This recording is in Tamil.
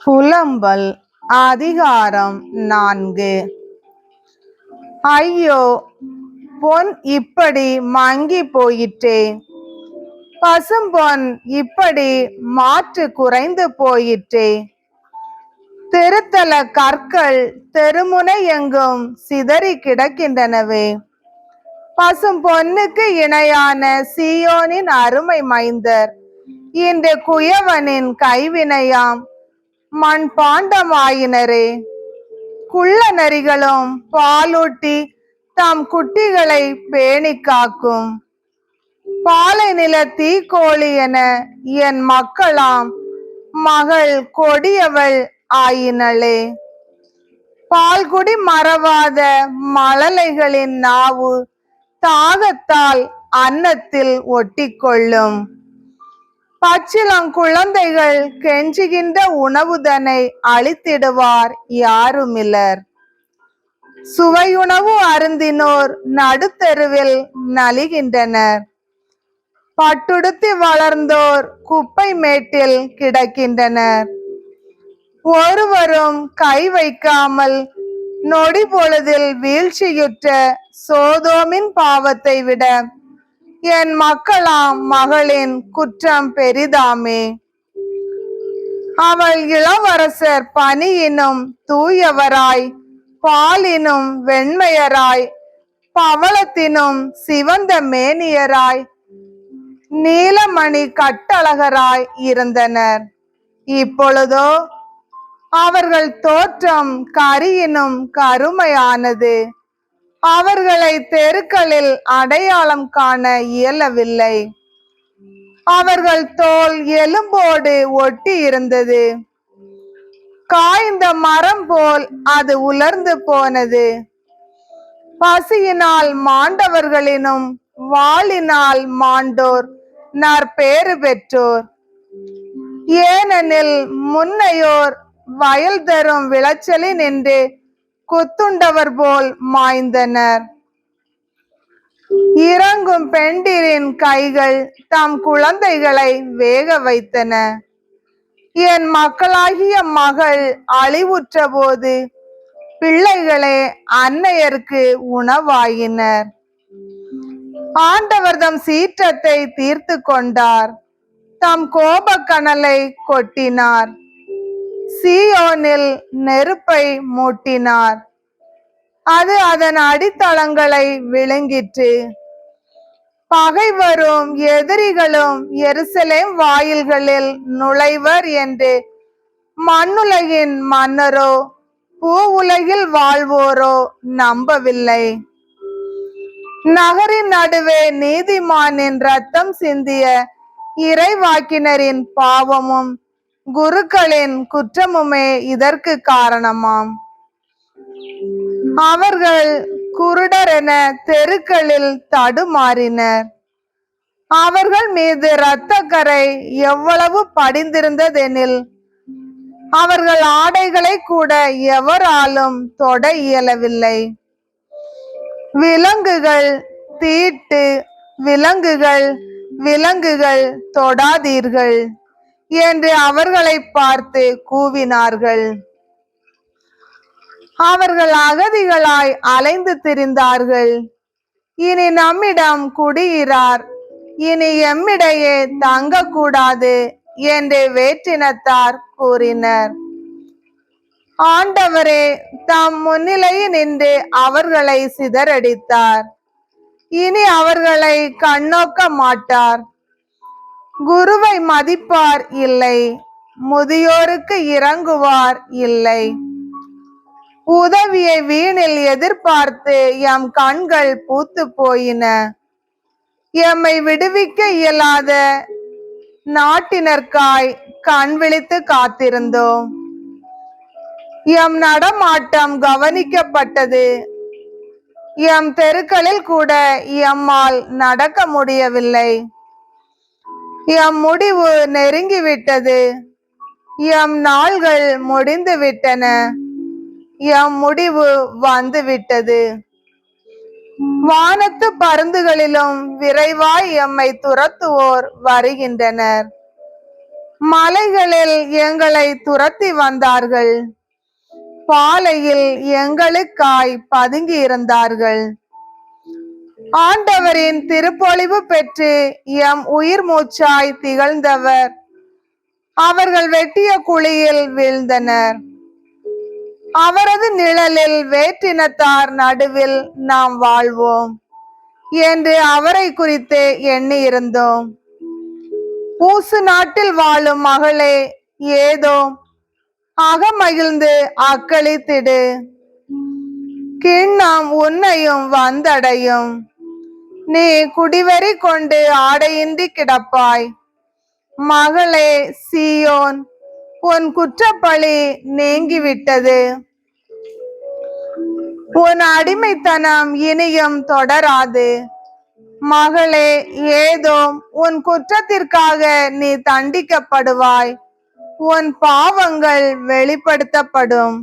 புலம்பல். அதிகாரம் 4. ஐயோ, பொன் இப்படி மங்கி போயிற்றே! பசும்பொன் இப்படி மாற்று குறைந்து போயிற்றே! திருத்தல கற்கள் தெருமுனை எங்கும் சிதறி கிடக்கின்றனவே! பசும் பொன்னுக்கு இணையான சீயோனின் அருமை மைந்தர் இன்று குயவனின் கைவினையாம் மண் பாண்டமாயினரே! குள்ள நரிகளும் பாலூட்டி தம் குட்டிகளை பேணி காக்கும் பாலை நில தீக்கோழி என என் மக்களாம் மகள் கொடியவள் ஆயினளே! பால்குடி மறவாத மழலைகளின் நாவு தாகத்தால் அன்னத்தில் ஒட்டிக்கொள்ளும். பச்சிளங்குழந்தைகள் கெஞ்சுகின்ற உணவுதனை அளித்திடுவார் யாருமிலர். சுவையுணவு அருந்தினோர் நடுத்தெருவில் நலிகின்றனர். பட்டுடுத்தி வளர்ந்தோர் குப்பை மேட்டில் கிடக்கின்றனர். ஒருவரும் கை வைக்காமல் நொடி பொழுதில் வீழ்ச்சியுற்ற சோதோமின் பாவத்தை விட என் மக்களாம் மகளின் குற்றம் பெரிதாமே! அவள் இளவரசர் பனியினும் தூயவராய், பாலினும் வெண்மையராய், பவளத்தினும் சிவந்த மேனியராய், நீலமணி கட்டழகராய் இருந்தனர். இப்பொழுதோ அவர்கள் தோற்றம் கரியினும் கருமையானது. அவர்களை தெருக்களில் அடையாளம் காண இயலவில்லை. அவர்கள் தோல் எலும்போடு ஒட்டி இருந்தது. காய்ந்த மரம் போல் அது உலர்ந்து போனது. பசியினால் மாண்டவர்களினும் வாளினால் மாண்டோர் நற்பேறு பெற்றோர். ஏனெனில் முன்னையோர் வயல் தரும் விளைச்சலில் நின்று குத்துண்டவர் போல் மாய்ந்தனர். இறங்கும் பெண்டிரின் கைகள் தம் குழந்தைகளை வேக வைத்தன. என் மக்களாகிய மகள் அழிவுற்ற போது பிள்ளைகளே அன்னையருக்கு உணவாயினர். ஆண்டவர் தம் சீற்றத்தை தீர்த்து கொண்டார். தம் கோபக்கனலை கொட்டினார். சீயோனில் நெருப்பை மூட்டினார். அது அதன் அடித்தளங்களை விழுங்கிற்று. பகைவரும் எதிரிகளும் எருசலேம் வாயில்களில் நுழைவர் என்று மண்ணுலகின் மன்னரோ பூ உலகில் வாழ்வோரோ நம்பவில்லை. நகரின் நடுவே நீதிமானின் ரத்தம் சிந்திய இறைவாக்கினரின் பாவமும் குருக்களின் குற்றமுமே இதற்கு காரணமாம். அவர்கள் குருடரென தெருக்களில் தடுமாறினர். அவர்கள் மீது இரத்தக்கரை எவ்வளவு படிந்திருந்ததெனில் அவர்கள் ஆடைகளை கூட எவராலும் தொட இயலவில்லை. விலங்குகள் தீட்டு, விலங்குகள் விலங்குகள் தொடாதீர்கள் என்று அவர்களை பார்த்து கூவினார்கள். அவர்கள் அகதிகளாய் அலைந்து திரிந்தார்கள். இனி நம்மிடம் குடியிரார், இனி எம்மிடையே தங்கக்கூடாது என்று வேற்றினத்தார் கூறினர். ஆண்டவரே தம் முன்னிலையில் நின்று அவர்களை சிதறடித்தார். இனி அவர்களை கண்ணோக்க மாட்டார். குருவை மதிப்பார் இல்லை, முதியோருக்கு இறங்குவார் இல்லை. உதவியை வீணில் எதிர்பார்த்து எம் கண்கள் பூத்து போயின. எம்மை விடுவிக்க இயலாத நாட்டினர்க்காய் கண் விழித்து காத்திருந்தோம். எம் நடமாட்டம் கவனிக்கப்பட்டது. எம் தெருக்களில் கூட எம்மால் நடக்க முடியவில்லை. எம் முடிவு நெருங்கிவிட்டது. எம் நாள்கள் முடிந்து விட்டன. எம் முடிவு வந்துவிட்டது. வானத்து பருந்துகளிலும் விரைவாய் எம்மை துரத்துவோர் வருகின்றனர். மலைகளில் எங்களை துரத்தி வந்தார்கள், பாலையில் எங்களுக்காய் பதுங்கி இருந்தார்கள். ஆண்டவரின் திருப்பொழிவு பெற்று எம் உயிர் மூச்சாய் திகழ்ந்தவர் அவர்கள் வெட்டிய குழியில் வீழ்ந்தனர். அவரது நிழலில் வேற்றினத்தார் நடுவில் நாம் வாழ்வோம் என்று அவரை குறித்து எண்ணி இருந்தோம். ஊசு நாட்டில் வாழும் மகளே, ஏதோ அகமகிழ்ந்து அக்களித்திடு, கிண்ணம் உன்னையும் வந்தடையும். நீ குடிவெறி கொண்டு ஆடையின்றி கிடப்பாய். மகளே சீயோன், உன் குற்றப்பழி நீங்கிவிட்டது. உன் அடிமைத்தனம் இனியும் தொடராது. மகளே ஏதோம், உன் குற்றத்திற்காக நீ தண்டிக்கப்படுவாய். உன் பாவங்கள் வெளிப்படுத்தப்படும்.